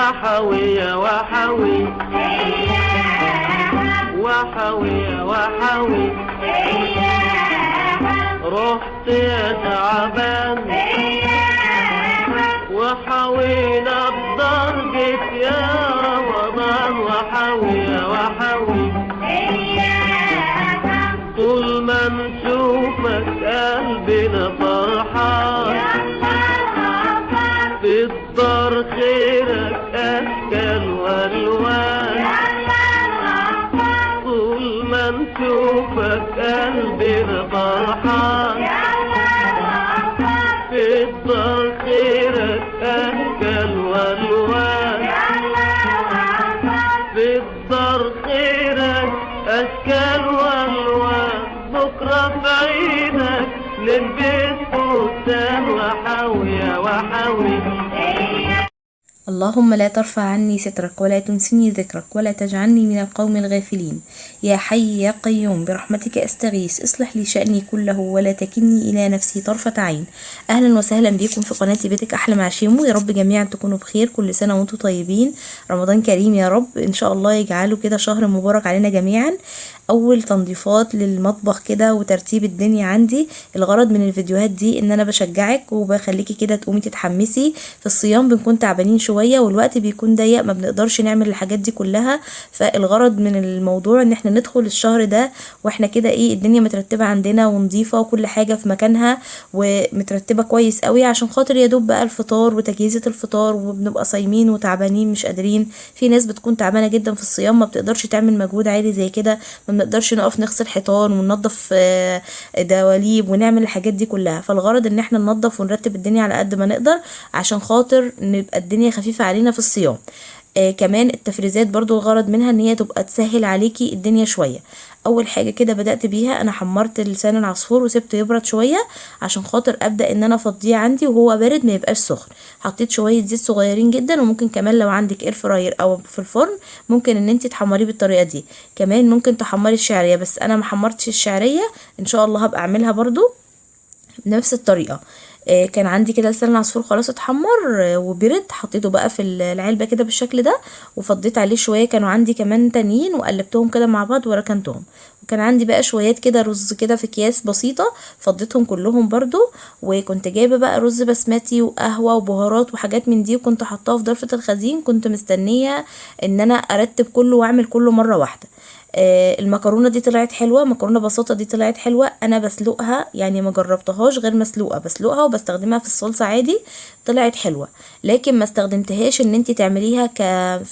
وحوي وحوي وحوي وحوي رحت يا تعبان وحوينا بدرجة يا رمضان وحوي وحوي طول ما نشوفك قلبنا فرحان في الدار خيرك أشكال والوان طول ما نشوفك قلبنا فرحان في الدار خيرك أشكال والوان في الدار خيرك أشكال والوان بكرة في عينك نلبس فستان وحوي وحوي. اللهم لا ترفع عني سترك ولا تنسني ذكرك ولا تجعلني من القوم الغافلين. يا حي يا قيوم برحمتك أستغيث اصلح لي شأني كله ولا تكلني إلى نفسي طرفة عين. أهلا وسهلا بكم في قناة بيتك أحلى مع شيمو. يا رب جميعا تكونوا بخير، كل سنة وانتم طيبين، رمضان كريم يا رب، إن شاء الله يجعله كده شهر مبارك علينا جميعا. اول تنظيفات للمطبخ كده وترتيب الدنيا عندي. الغرض من الفيديوهات دي ان انا بشجعك وبخليكي كده تقومي تتحمسي. في الصيام بنكون تعبانين شويه والوقت بيكون ضيق، ما بنقدرش نعمل الحاجات دي كلها، فالغرض من الموضوع ان احنا ندخل الشهر ده واحنا كده ايه الدنيا مترتبه عندنا ونظيفه وكل حاجه في مكانها ومترتبه كويس قوي، عشان خاطر يا دوب بقى الفطار وتجهيزه الفطار، وبنبقى صايمين وتعبانين مش قادرين. في ناس بتكون تعبانه جدا في الصيام ما بتقدرش تعمل مجهود عادي زي كده، ما بنقدرش نقف نغسل حيطان وننظف دواليب ونعمل الحاجات دي كلها. فالغرض ان احنا ننظف ونرتب الدنيا على قد ما نقدر عشان خاطر نبقى الدنيا خفيفة علينا في الصيام. كمان التفريزات برضو الغرض منها ان هي تبقى تسهل عليكي الدنيا شوية. اول حاجة كده بدأت بيها انا حمرت لسان العصفور وسبته يبرد شوية عشان خاطر ابدأ ان انا افضيه عندي وهو بارد ما يبقاش سخن. حطيت شوية زيت صغيرين جدا، وممكن كمان لو عندك اير فراير او في الفرن ممكن ان انت تحمريه بالطريقة دي. كمان ممكن تحمري الشعرية، بس انا ما حمرتش الشعرية، ان شاء الله هبقى اعملها برضو بنفس الطريقة. كان عندي كده لسان العصفور خلاص اتحمر وبرد، حطيته بقى في العلبة كده بالشكل ده وفضيت عليه شوية. كانوا عندي كمان تانيين وقلبتهم كده مع بعض وركنتهم. وكان عندي بقى شويات كده رز كده في اكياس بسيطة فضيتهم كلهم برضو. وكنت جايبة بقى رز بسمتي وقهوة وبهارات وحاجات من دي، وكنت حطاها في ضرفة الخزين. كنت مستنية ان انا ارتب كله واعمل كله مرة واحدة. المكرونه دي طلعت حلوه، مكرونه بساطه دي طلعت حلوه. انا بسلقها يعني ما جربتهاش غير مسلوقه، بسلقها وبستخدمها في الصلصه عادي، طلعت حلوه. لكن ما استخدمتهاش ان انتي تعمليها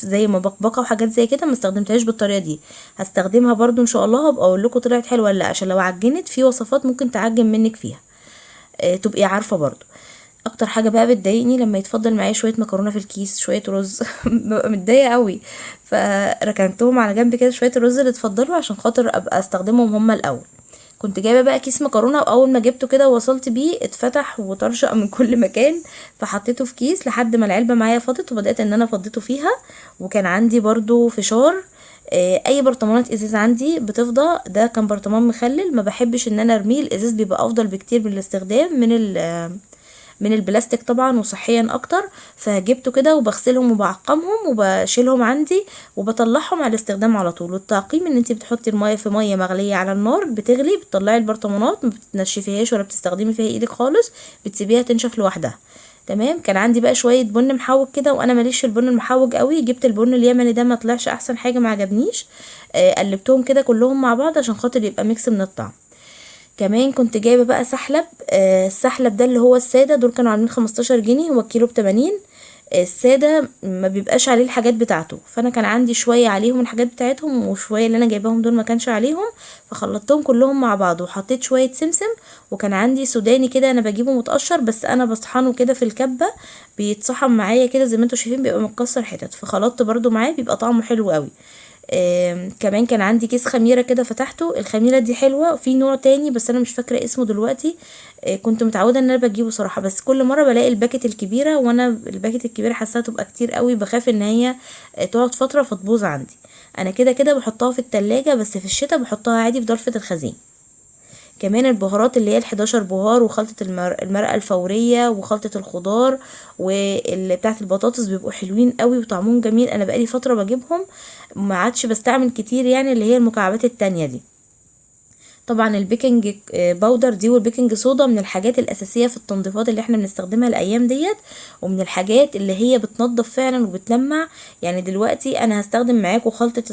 زي مبكبكه وحاجات زي كده، ما استخدمتهاش بالطريقه دي. هستخدمها برضو ان شاء الله، هبقى اقول لكم طلعت حلوه ولا لا، عشان لو عجنت في وصفات ممكن تعجن منك فيها تبقي عارفه برضو. اكتر حاجه بقى بتضايقني لما يتفضل معايا شويه مكرونه في الكيس شويه رز ببقى متضايقه قوي، فركنتهم على جنب كده شويه الرز اللي اتفضلوا عشان خاطر ابقى استخدمهم هما الاول. كنت جايبه بقى كيس مكرونه، واول ما جبته كده ووصلت بيه اتفتح وطرشق من كل مكان، فحطيته في كيس لحد ما العلبه معايا فاضت وبدات ان انا فضيته فيها. وكان عندي برضو فشار، اي برطمانات ازاز عندي بتفضى، ده كان برطمان مخلل، ما بحبش ان انا ارميه، الازاز بيبقى افضل بكتير بالاستخدام من البلاستيك طبعا وصحيا اكتر. فجبته كده وبغسلهم وبعقمهم وبشيلهم عندي وبطلعهم على الاستخدام على طول. والتعقيم ان انت بتحطي الميه في ميه مغليه على النار بتغلي، بتطلعي البرطمانات ما بتنشفيهاش ولا بتستخدمي فيها ايدك خالص، بتسيبيها تنشف لوحدها. تمام. كان عندي بقى شويه بن محوج كده، وانا ماليش في البن المحوج قوي، جبت البن اليمني ده ما طلعش احسن حاجه، ما عجبنيش. قلبتهم كده كلهم مع بعض عشان خاطر يبقى ميكس من الطعم. كمان كنت جايبه بقى سحلب، السحلب ده اللي هو الساده، دول كانوا عاملين 15 جنيه، هو الكيلو ب80. الساده ما بيبقاش عليه الحاجات بتاعته، فانا كان عندي شويه عليهم الحاجات بتاعتهم وشويه اللي انا جايباهم دول ما كانش عليهم، فخلطتهم كلهم مع بعض وحطيت شويه سمسم. وكان عندي سوداني كده انا بجيبه متقشر، بس انا بطحنه كده في الكبه بيتصحن معايا كده زي ما انتوا شايفين، بيبقى متكسر حتت، فخلطت برضو معاه بيبقى طعمه حلو قوي. كمان كان عندي كيس خميرة كده فتحته، الخميرة دي حلوة، في نوع تاني بس انا مش فاكرة اسمه دلوقتي. كنت متعودة ان انا بجيبه صراحة، بس كل مرة بلاقي الباكت الكبيرة، وانا الباكت الكبيرة حاساها تبقى كتير قوي، بخاف ان هي تقعد فترة فتبوظ عندي. انا كده كده بحطها في التلاجة، بس في الشتاء بحطها عادي في ضرفة الخزين. كمان البهارات اللي هي ال11 بهار، وخلطة المرقة الفورية، وخلطة الخضار، واللي بتاعت البطاطس بيبقوا حلوين قوي وطعمهم جميل. انا بقالي فترة بجيبهم، ما عادش بستعمل كتير يعني اللي هي المكعبات التانية دي. طبعا البيكنج باودر دي والبيكنج صودا من الحاجات الاساسيه في التنظيفات اللي احنا بنستخدمها الايام ديت، ومن الحاجات اللي هي بتنظف فعلا وبتلمع. يعني دلوقتي انا هستخدم معاكم خلطه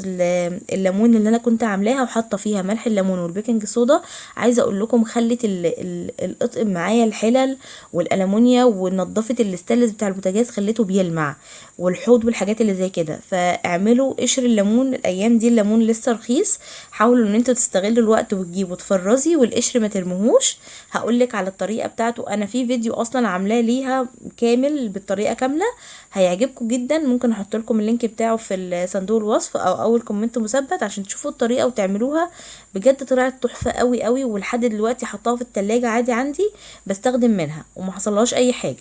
الليمون اللي انا كنت عاملاها وحاطه فيها ملح الليمون والبيكنج صودا. عايزه اقول لكم خلت الاطقم معايا الحلل والالمونيا ونضفت الاستانلس بتاع البوتاجاز، خليته بيلمع، والحوض والحاجات اللي زي كده. فاعملوا قشر الليمون الايام دي، الليمون لسه رخيص، حاولوا ان انتوا تستغلوا الوقت وتجيبوا تفرزي، والقشر ما ترموهوش. هقولك على الطريقه بتاعته، انا في فيديو اصلا عاملاه ليها كامل بالطريقه كامله، هيعجبكم جدا. ممكن احط لكم اللينك بتاعه في صندوق الوصف او اول كومنت مثبت عشان تشوفوا الطريقه وتعملوها. بجد طلعت تحفه قوي قوي، ولحد دلوقتي حطاها في التلاجة عادي عندي بستخدم منها وما حصلهاش اي حاجه.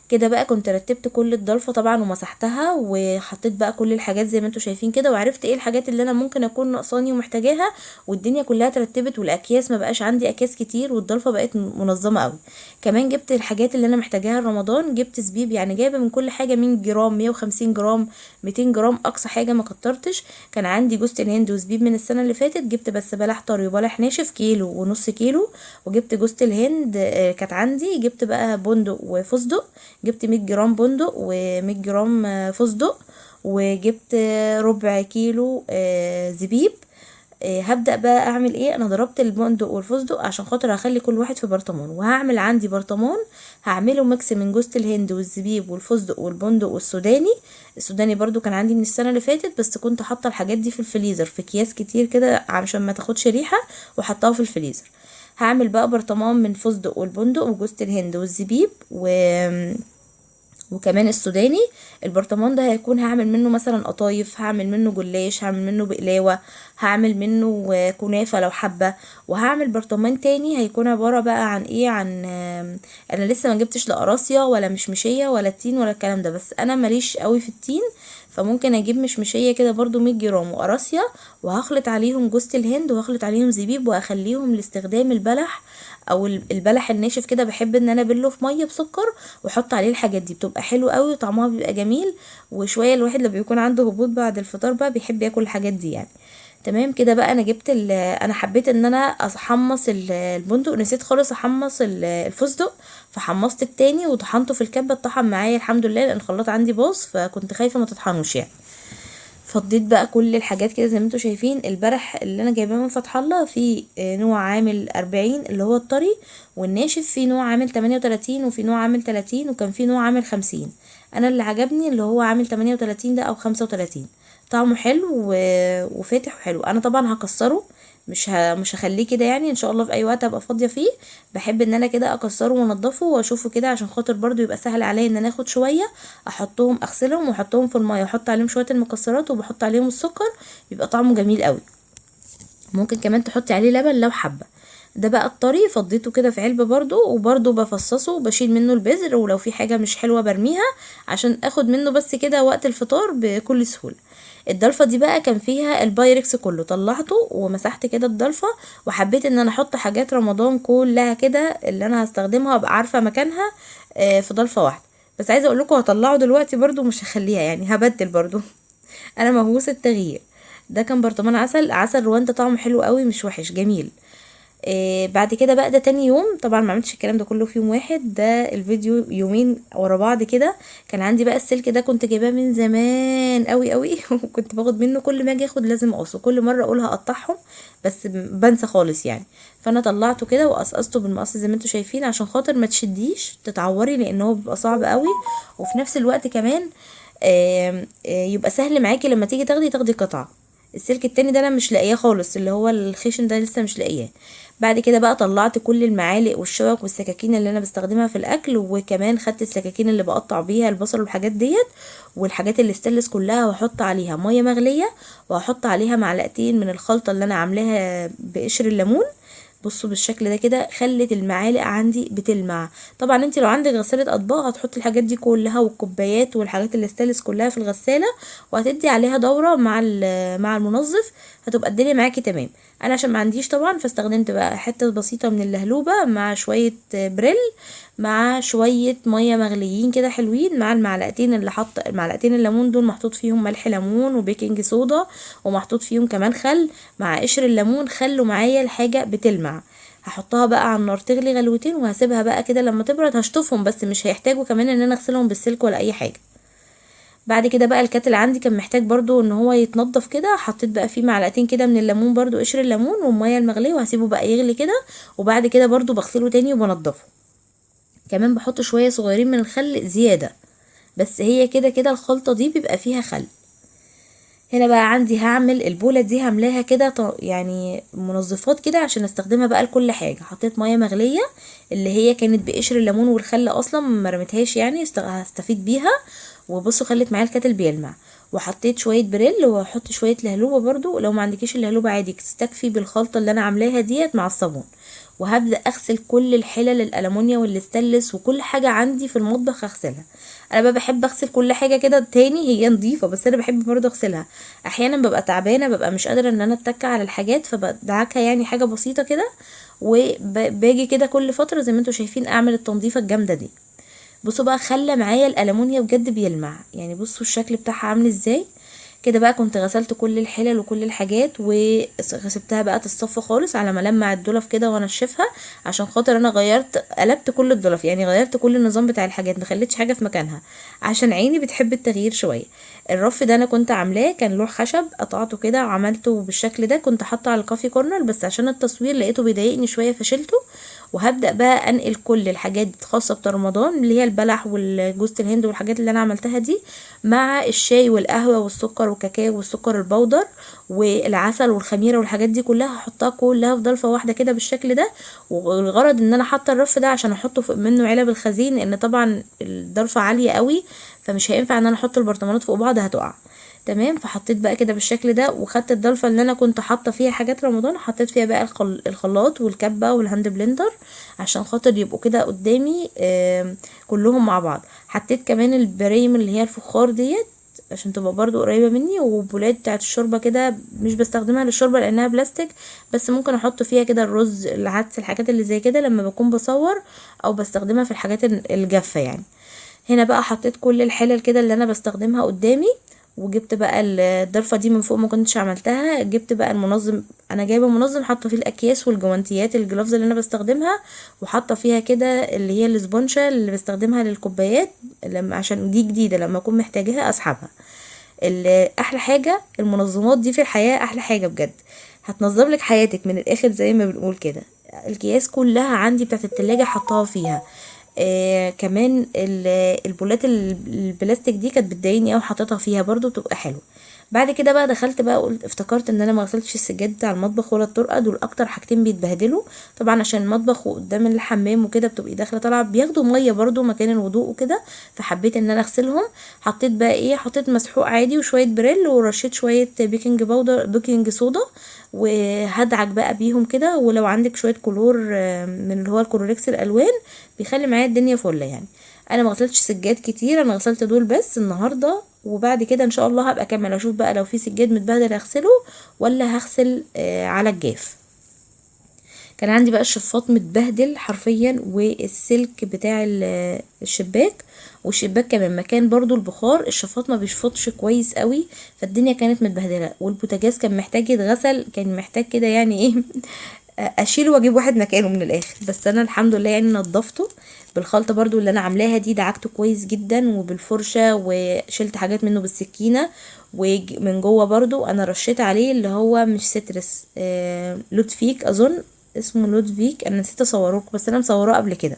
كده بقى كنت رتبت كل الضلفه طبعا ومسحتها، وحطيت بقى كل الحاجات زي ما انتوا شايفين كده، وعرفت ايه الحاجات اللي انا ممكن اكون ناقصاني ومحتاجاها، والدنيا كلها ترتبت، والاكياس ما بقاش عندي اكياس كتير، والضلفه بقت منظمه قوي. كمان جبت الحاجات اللي انا محتاجاها لرمضان، جبت زبيب، يعني جايبه من كل حاجه 100 جرام 150 جرام 200 جرام اقصى حاجه، ما كترتش. كان عندي جوز الهند وزبيب من السنه اللي فاتت، جبت بس بلح طري وبلح ناشف كيلو ونص كيلو، وجبت جوز الهند كانت عندي، جبت بقى بندق وفستق، جبت 100 جرام بندق و100 جرام فستق، وجبت ربع كيلو زبيب. هبدأ بقى اعمل ايه، انا ضربت البندق والفستق عشان خاطر هخلي كل واحد في برطمان، وهعمل عندي برطمان هعمله ميكس من جوز الهند والزبيب والفستق والبندق والسوداني. السوداني برضو كان عندي من السنة اللي فاتت، بس كنت حاطة الحاجات دي في الفريزر في اكياس كتير كده علشان ما تاخدش ريحة، وحطاها في الفريزر. هعمل بقى برطمان من فستق والبندق وجوز الهند والزبيب وكمان السوداني. البرطمان ده هيكون هعمل منه مثلا قطايف، هعمل منه جلاش، هعمل منه بقلاوة، هعمل منه كنافة لو حبة. وهعمل برطمان تاني هيكون عبارة بقى عن ايه، عن انا لسه ما جبتش لا قراصية ولا مشمشية ولا التين ولا الكلام ده، بس انا ماليش قوي في التين، فممكن اجيب مشمشية كده برضو 100 جرام وقراصية، وهخلط عليهم جوز الهند وهخلط عليهم زبيب، واخليهم لاستخدام البلح او البلح الناشف كده. بحب ان انا ابله في ميه بسكر واحط عليه الحاجات دي، بتبقى حلوه قوي وطعمها بيبقى جميل. وشويه الواحد اللي بيكون عنده هبوط بعد الفطار بقى بيحب ياكل الحاجات دي يعني. تمام كده بقى انا جبت انا حبيت ان انا احمص البندق، نسيت خالص احمص الفستق، فحمصت التاني وطحنته في الكبه، اتطحن معايا الحمد لله لان الخلاط عندي باظ، فكنت خايفه ما تطحنوش يعني. فضيت بقى كل الحاجات كده زي ما انتوا شايفين. البلح اللي انا جايباه من فتح الله في نوع عامل 40 اللي هو الطري، والناشف في نوع عامل 38 وفي نوع عامل 30 وكان في نوع عامل 50. انا اللي عجبني اللي هو عامل 38 ده او 35، طعمه حلو وفاتح وحلو. انا طبعا هكسره، مش هخليه كده يعني، ان شاء الله في اي وقت ابقى فاضيه فيه بحب ان انا كده اكسره وانضفه واشوفه كده، عشان خاطر برضو يبقى سهل عليا ان انا اخد شويه احطهم اغسلهم واحطهم في الميه واحط عليهم شويه المكسرات وبحط عليهم السكر، بيبقى طعمه جميل قوي. ممكن كمان تحطي عليه لبن لو حابه. ده بقى الطري فضيته كده في علبه برضو، وبرضو بفصصه وبشيل منه البذر، ولو في حاجه مش حلوه برميها عشان اخد منه بس كده وقت الفطار بكل سهوله. الضلفه دي بقى كان فيها البايركس كله، طلعته ومسحت كده الضلفه، وحبيت ان انا احط حاجات رمضان كلها كده اللي انا هستخدمها ابقى عارفه مكانها في ضلفه واحده. بس عايزه اقول لكم هطلعه دلوقتي برضو مش هخليها يعني، هبدل برضو انا مهووسه التغيير. ده كان برطمان عسل رواندا، طعمه حلو قوي مش وحش جميل. بعد كده بقى ده تاني يوم، طبعا ما عملتش الكلام ده كله في يوم واحد، ده الفيديو يومين ورا بعض كده. كان عندي بقى السلك ده كنت جايباه من زمان قوي قوي وكنت باخد منه كل ما اجي اخد لازم اقصه، كل مره اقول هقطعهم بس بنسى خالص يعني. فانا طلعته كده وقصقصته بالمقص زي ما انتوا شايفين عشان خاطر ما تشديش تتعوري، لان هو بيبقى صعب قوي، وفي نفس الوقت كمان يبقى سهل معاكي لما تيجي تاخدي قطعه. السلك التاني ده انا مش لاقياه خالص، اللي هو الخشن ده لسه مش لاقياه. بعد كده بقى طلعت كل المعالق والشوك والسكاكين اللي انا بستخدمها في الاكل، وكمان خدت السكاكين اللي بقطع بيها البصل والحاجات ديت، والحاجات اللي استلس كلها، واحط عليها ميه مغليه، واحط عليها معلقتين من الخلطه اللي انا عاملاها بقشر الليمون، بصوا بالشكل ده كده خلت المعالق عندي بتلمع. طبعا انت لو عندك غسالة اطباق هتحطي الحاجات دي كلها والكوبايات والحاجات الاستانلس كلها في الغسالة، وهتدي عليها دورة مع المنظف، هتبقى الدنيا معاكي تمام. انا عشان ما عنديش طبعا فاستخدمت بقى حتة بسيطة من اللهلوبة مع شوية بريل مع شوية مية مغليين كده حلوين، مع المعلقتين الليمون دول محطوط فيهم ملح ليمون وبيكنج صودا، ومحطوط فيهم كمان خل مع قشر الليمون. خلوا معايا الحاجة بتلمع. هحطها بقى على النار تغلي غلوتين وهسيبها بقى كده لما تبرد. هشطفهم بس مش هيحتاجوا كمان ان انا اغسلهم بالسلك ولا اي حاجة. بعد كده بقى الكاتل عندي كان محتاج برضو ان هو يتنضف كده، حطيت بقى فيه معلقتين كده من الليمون برضو قشر الليمون والمية المغلية، وهسيبه بقى يغلي كده. وبعد كده برضو بغسله تاني وبنضفه. كمان بحط شوية صغيرين من الخل زيادة، بس هي كده كده الخلطة دي بيبقى فيها خل. هنا بقى عندي هعمل البولة دي، هملاها كده يعني منظفات كده عشان استخدمها بقى لكل حاجة. حطيت مية مغلية اللي هي كانت بقشر الليمون والخل اصلا ما رميتهاش يعني، هستفيد بيها. وبصوا خلت معايا الكاتل بيلمع. وحطيت شويه بريل وهحط شويه لهلوبه برضو، لو ما عندكيش اللهلوبه عادي تستكفي بالخلطه اللي انا عاملاها ديت مع الصابون. وهبدا اغسل كل الحلل الالومنيا والاستانلس وكل حاجه عندي في المطبخ اغسلها. انا بقى بحب اغسل كل حاجه كده تاني، هي نظيفه بس انا بحب برضو اغسلها. احيانا ببقى تعبانه، ببقى مش قادره ان انا اتكع على الحاجات، فبدعكها يعني حاجه بسيطه كده. وباجي كده كل فتره زي ما انتوا شايفين اعمل التنظيفه الجامده دي. بصوا بقى خلى معايا الالومنيا بجد بيلمع يعني. بصوا الشكل بتاعها عامل ازاي كده. بقى كنت غسلت كل الحلل وكل الحاجات وسبتها بقى تصفى خالص على ما لمع الدولف كده وانشفها، عشان خاطر انا قلبت كل الدولف يعني، غيرت كل النظام بتاع الحاجات، ما خليتش حاجه في مكانها عشان عيني بتحب التغيير شويه. الرف ده انا كنت عاملاه كان لوح خشب، قطعته كده وعملته بالشكل ده. كنت حاطه على الكافي كورنر بس عشان التصوير لقيته بيضايقني شويه فشلته. وهبدأ بقى انقل كل الحاجات الخاصة بتاع رمضان اللي هي البلح والجوز الهند والحاجات اللي انا عملتها دي، مع الشاي والقهوة والسكر والكاكاو والسكر البودر والعسل والخميرة والحاجات دي كلها، هحطها كلها في ضلفة واحدة كده بالشكل ده. والغرض ان انا حاطه الرف ده عشان احطه فوق منه علب الخزين، لان طبعا الضلفة عالية قوي فمش هينفع ان انا احط البرطمانات فوق بعض هتقع. تمام. فحطيت بقى كده بالشكل ده، وخدت الضلفه اللي انا كنت حاطه فيها حاجات رمضان، حطيت فيها بقى الخلاط والكبه والهاند بلندر عشان خاطر يبقوا كده قدامي كلهم مع بعض. حطيت كمان البرايم اللي هي الفخار ديت عشان تبقى برضو قريبه مني، وبولات بتاعت الشوربه كده مش بستخدمها للشوربه لانها بلاستيك، بس ممكن احط فيها كده الرز العدس الحاجات اللي زي كده لما بكون بصور، او بستخدمها في الحاجات الجافه يعني. هنا بقى حطيت كل الحلل كده اللي انا بستخدمها قدامي. وجبت بقى الضرفه دي من فوق ما كنتش عملتها. جبت بقى المنظم، انا جايبه منظم حاطه فيه الاكياس والجوانتيات الجلافز اللي انا بستخدمها، وحاطه فيها كده اللي هي الاسبونشه اللي بستخدمها للكوبايات عشان دي جديده لما اكون محتاجاها اسحبها. احلى حاجه المنظمات دي في الحياه، احلى حاجه بجد، هتنظم لك حياتك من الاخر زي ما بنقول كده. الكياس كلها عندي بتاعت التلاجة حطاها فيها. كمان البولات البلاستيك دي كانت بتضايقني قوي، حطيتها فيها برضو بتبقى حلوه. بعد كده بقى دخلت بقى قلت افتكرت ان انا ما غسلتش السجاد بتاع المطبخ ولا الطرقه، دول اكتر حاجتين بيتبهدلوا طبعا عشان المطبخ وقدام الحمام وكده بتبقي داخله طالعه بياخدوا ميه برضو مكان الوضوء وكده، فحبيت ان انا اغسلهم. حطيت بقى ايه، حطيت مسحوق عادي وشويه بريل ورشيت شويه بيكنج باودر بيكنج صودا، وهدعك بقى بيهم كده. ولو عندك شويه كلور من اللي هو الكلوريكس الالوان بيخلي معايا الدنيا فله يعني. انا ما غسلتش سجاد كتير، انا غسلت دول بس النهارده، وبعد كده ان شاء الله هبقى اكمل اشوف بقى لو في سجاد متبهدل اغسله ولا هغسل على الجاف. كان عندي بقى الشفاط متبهدل حرفيا، والسلك بتاع الشباك، والشباك كمان مكان برضو البخار الشفاط ما بيشفطش كويس قوي، فالدنيا كانت متبهدله. والبوتاجاز كان محتاج يتغسل، كان محتاج كده يعني ايه اشيله واجيب واحد مكانه من الاخر. بس انا الحمد لله يعني نضفته بالخلطه برضو اللي انا عاملاها دي، دعكته كويس جدا وبالفرشه، وشلت حاجات منه بالسكينه. ومن جوه برضو انا رشيت عليه اللي هو مش سترس لودفيك، اظن اسمه لودفيك، انا نسيت اصوره بس انا مصوراه قبل كده.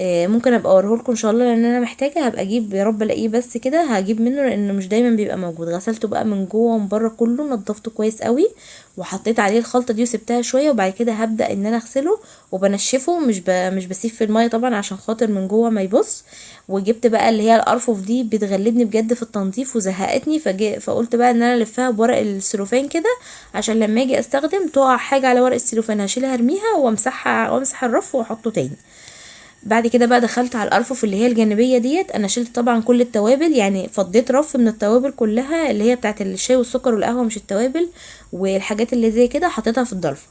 ممكن ابقى اوريهولكم ان شاء الله، لان انا محتاجه هبقى اجيب، يا رب الاقيه بس كده هجيب منه، لانه مش دايما بيبقى موجود. غسلته بقى من جوه ومن بره كله، نضفته كويس قوي وحطيت عليه الخلطه دي وسبتها شويه، وبعد كده هبدا ان انا اغسله وبنشفه، مش بسيب في الميه طبعا عشان خاطر من جوه ما يبص. وجبت بقى اللي هي الارفف دي، بتغلبني بجد في التنظيف وزهقتني، فقلت بقى ان انا الفها بورق السلوفان كده، عشان لما اجي استخدم تقع حاجه على ورق السلوفان هشيلها ارميها وامسحها وامسح الرف واحطه تاني. بعد كده بقى دخلت على الارفف اللي هي الجانبيه ديت. انا شلت طبعا كل التوابل، يعني فضيت رف من التوابل كلها اللي هي بتاعت الشاي والسكر والقهوه، مش التوابل والحاجات اللي زي كده، حطيتها في الضلفه.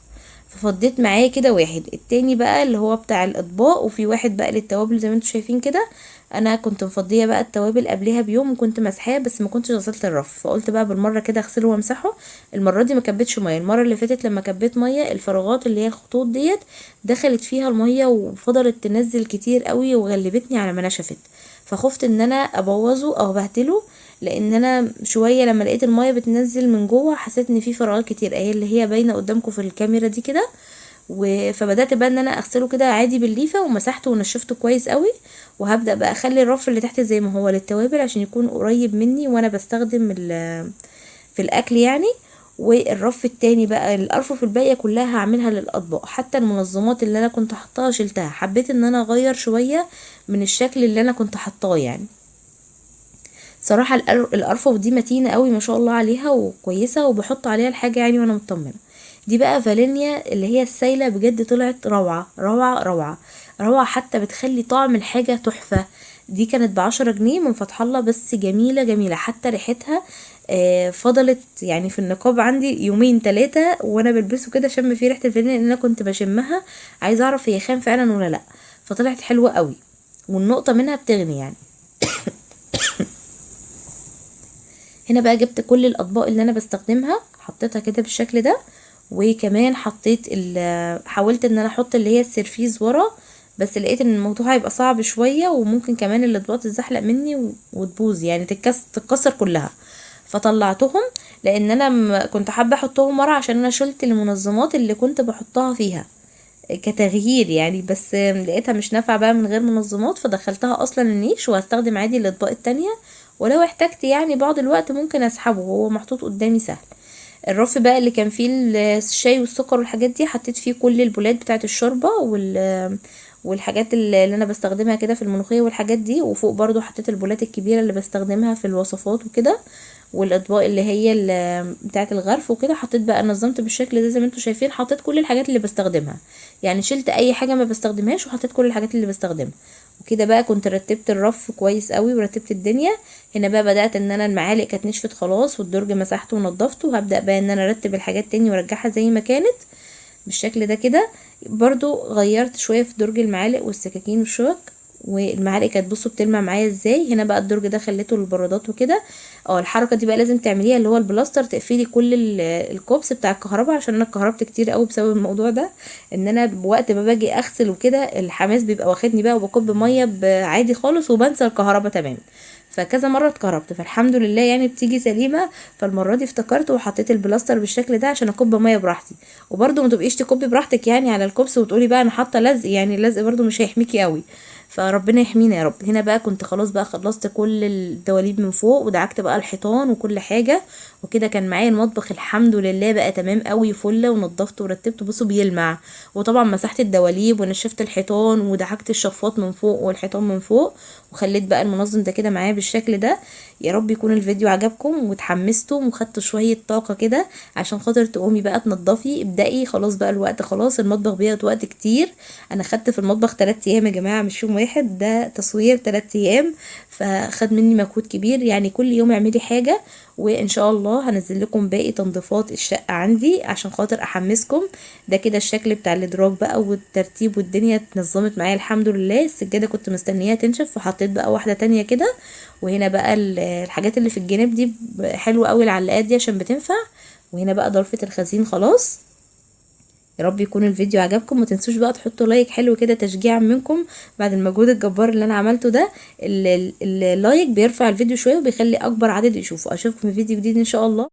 ففضيت معايا كده واحد، التاني بقى اللي هو بتاع الاطباق، وفي واحد بقى للتوابل زي ما انتم شايفين كده. انا كنت مفضيه بقى التوابل قبلها بيوم وكنت مسحاه، بس ما كنتش غسلت الرف، فقلت بقى بالمره كده اغسله وامسحه. المره دي ما كبتش ميه، المره اللي فاتت لما كبيت ميه الفراغات اللي هي الخطوط ديت دخلت فيها الميه وفضلت تنزل كتير قوي وغلبتني على ما نشفت، فخفت ان انا ابوظه او بهدله، لان انا شويه لما لقيت الميه بتنزل من جوه حسيت ان في فراغات كتير اهي اللي هي باينه قدامكم في الكاميرا دي كده. فبدات بقى ان انا اغسله كده عادي بالليفه ومسحته ونشفته كويس قوي. وهبدا بقى اخلي الرف اللي تحت زي ما هو للتوابل عشان يكون قريب مني وانا بستخدم في الاكل يعني. والرف التاني بقى الارفف الباقيه كلها هعملها للاطباق، حتى المنظمات اللي انا كنت حطاها شلتها، حبيت ان انا اغير شويه من الشكل اللي انا كنت حطاه يعني. صراحه الارفف دي متينه قوي ما شاء الله عليها وكويسه، وبحط عليها الحاجه يعني وانا مطمنه. دي بقى فالينيا اللي هي السايله، بجد طلعت روعه روعه روعه روعه، حتى بتخلي طعم الحاجه تحفه. دي كانت ب10 جنيه من فتح الله، بس جميله جميله، حتى ريحتها فضلت يعني في النقاب عندي يومين 3 وانا بلبسه كده، شم فيه ريحه الفانيليا، لان انا كنت بشمها عايزه اعرف هي خام فعلا ولا لا. فطلعت حلوه قوي، والنقطه منها بتغني يعني. هنا بقى جبت كل الاطباق اللي انا بستخدمها حطيتها كده بالشكل ده، وكمان حطيت حاولت ان انا احط اللي هي السرفيز ورا، بس لقيت ان الموضوع هيبقى صعب شويه، وممكن كمان الاطباق تتزحلق مني وتبوظ يعني تتكسر كلها. فطلعتهم، لان انا كنت حابه احطهم ورا عشان انا شلت المنظمات اللي كنت بحطها فيها كتغيير يعني، بس لقيتها مش نافعه بقى من غير منظمات، فدخلتها اصلا النيش، وهستخدم عادي الاطباق التانية، ولو احتجت يعني بعض الوقت ممكن اسحبه، هو محطوط قدامي سهل. الرف بقى اللي كان فيه الشاي والسكر والحاجات دي حطيت فيه كل البولات بتاعه الشوربه والحاجات اللي انا بستخدمها كده في الملوخيه والحاجات دي، وفوق برضو حطيت البولات الكبيره اللي بستخدمها في الوصفات وكده، والاطباق اللي هي بتاعه الغرف وكده. حطيت بقى نظمت بالشكل ده زي ما انتم شايفين، حطيت كل الحاجات اللي بستخدمها، يعني شلت اي حاجه ما بستخدمهاش وحطيت كل الحاجات اللي بستخدمها. وكده بقى كنت رتبت الرف كويس قوي ورتبت الدنيا. هنا بقى بدأت ان انا المعالق كانت نشفت خلاص، والدرج مسحته ونضفته، وهبدأ بقى ان انا ارتب الحاجات تاني وارجعها زي ما كانت بالشكل ده كده. برضو غيرت شوية في درج المعالق والسكاكين والشوك، والمعالق كانت بصوا بتلمع معايا ازاي. هنا بقى الدرج ده خليته للبرادات وكده. الحركه دي بقى لازم تعمليها، اللي هو البلاستر، تقفلي كل الكوبس بتاع الكهرباء، عشان انا اتكهربت كتير قوي بسبب الموضوع ده، ان انا وقت ما باجي اغسل وكده الحماس بيبقى واخدني بقى، وبكب ميه عادي خالص وبنسى الكهرباء تمام. فكذا مره اتكهربت، فالحمد لله يعني بتيجي سليمه. فالمره دي افتكرت وحطيت البلاستر بالشكل ده عشان اكب ميه براحتي. وبرده ما تبقيش تكبي براحتك يعني على الكوبس وتقولي بقى انا حاطه لزق، يعني اللزق برده مش هيحميكي قوي، فربنا يحمينا يا رب. هنا بقى كنت خلاص بقى خلصت كل الدواليب من فوق، ودعكت بقى الحيطان وكل حاجه، وكده كان معايا المطبخ الحمد لله بقى تمام قوي فله، ونضفته ورتبته بصوا بيلمع. وطبعا مسحت الدواليب ونشفت الحيطان ودعكت الشفاط من فوق والحيطان من فوق، وخليت بقى المنظم ده كده معايا بالشكل ده. يا رب يكون الفيديو عجبكم وتحمستوا وخدتوا شويه طاقه كده عشان خاطر تقومي بقى تنضفي. ابدأي خلاص بقى الوقت، خلاص المطبخ بياخد وقت كتير. انا خدت في المطبخ 3 ايام يا جماعه، مش يوم واحد، ده تصوير 3 ايام، فخد مني مجهود كبير يعني. كل يوم اعملي حاجه، وان شاء الله هنزل لكم باقي تنظيفات الشقه عندي عشان خاطر احمسكم. ده كده الشكل بتاع الادراج بقى والترتيب، والدنيا اتنظمت معايا الحمد لله. السجاده كنت مستنياها تنشف فحطيت بقى واحده تانية كده. وهنا بقى الحاجات اللي في الجناب دي حلوه قوي، العلاقات دي عشان بتنفع. وهنا بقى ضلفه الخزين خلاص. يا رب يكون الفيديو عجبكم، ما تنسوش بقى تحطوا لايك حلو كده تشجيعا منكم بعد المجهود الجبار اللي انا عملته ده. اللايك بيرفع الفيديو شويه وبيخلي اكبر عدد يشوفه. اشوفكم في فيديو جديد ان شاء الله.